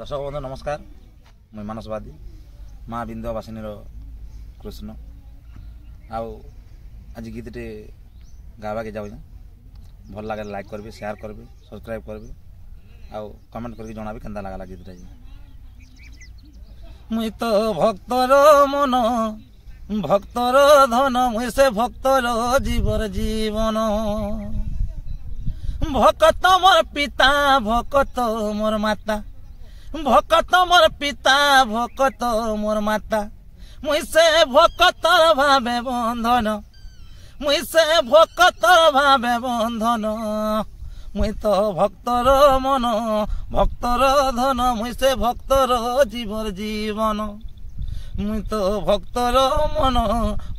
दर्शक बंधु नमस्कार मुई मानसवादी माँ बिंध्यवासिनी कृष्ण आज गीतटे गावा के जाऊँ भल लगे लाइक करेंगे शेयर करेंगे सब्सक्राइब करेंगे आउ कमेंट करके जनाबे केंता लगा गीतटा मुई तो भक्तर मन भक्तर धन मुई से भक्तर जीवर जीवन भकत मोर पिता भकत मोर माता भकत मोर पिता भकत मोर माता मुई से भकतर भावे बंधन मुई से भकतर भावे बंधन मुई तो भक्तर मन भक्तर धन मुई से भक्तर जीवर जीवन मुई तो भक्तर मन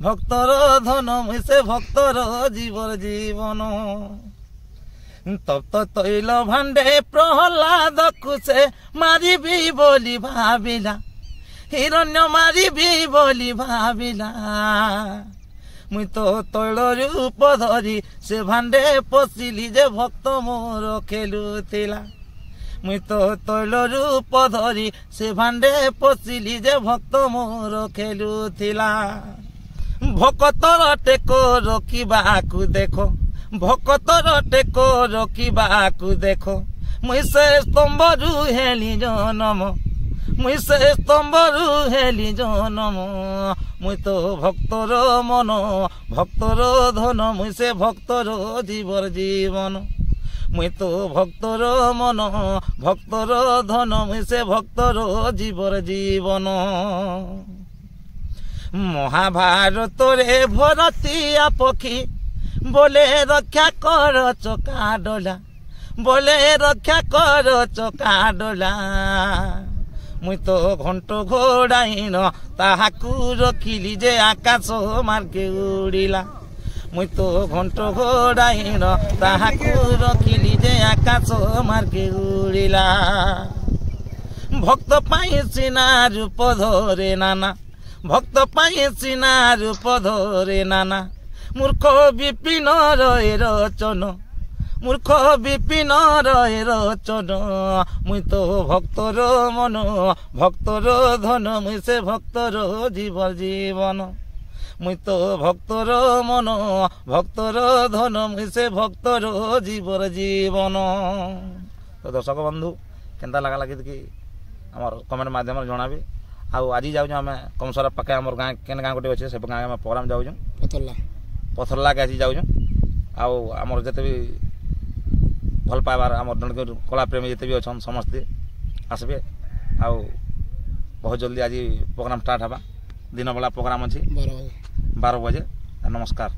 भक्तर धन मुई से भक्तर जीवर जीवन तब तो तैल भांडे प्रहलाद को से मारी भी बोली भाविला हिरण्य मारी भी बोली भाविला मुई तो तैल रूप धरी से भांडे पशिली जे भक्त मोर खेलुथिला मुई तो तैल रूप धरी से भांडे पशिली जे भक्त मोर खेलुथिला भक्तर टेको रखिबाकू देखो भक्तर टेको रखिबाकू देखो मुई से स्तंभ हेली जनम मुई से स्तंभ हेली जनम मुई तो भक्तर मन भक्तर धन मुई से भक्तर जीवर जीवन मुई तो भक्तर मन भक्तर धन मुई से भक्तर जीवर जीवन महाभारत रे भरतिया पक्षी बोले रक्षा कर चका डोला बोले रक्षा कर चका डोला मुई तो घंट घोड़ाइन ताहाकू रखिली जे आकाश मार्गे उड़िला मुई तो घंट घोड़ाइन ताहाकू रखिली जे आकाश मार्गे उड़िला भक्त पाई सिना रूप धरे नाना भक्त पाई सिना रूप धरे नाना मूर्ख विपिन रहे रचन मूर्ख विपिन रहे रचन मुई तो भक्तर मन भक्तर धन मुई से भक्तर जीवर जीवन मुई तो भक्तर मन भक्तर धन मुई से भक्तर जीवर जीवन। तो दर्शक बंधु केंता लगा गीत कि आमर कमेंट माध्यम जनाबे आज जाऊँ आम कमसरा पाखे आम गाँ केन गाँ गोटे अच्छे से गाँ आम प्रोग्राम जाऊँ पथरला के आज जाऊँ आमर जिते भी भल पाइबार आम कला प्रेमी जिते भी अच्छा समस्ते आसबे बहुत जल्दी आज प्रोग्राम स्टार्ट हवा दिन बेला प्रोग्राम अच्छी 12 बजे। नमस्कार।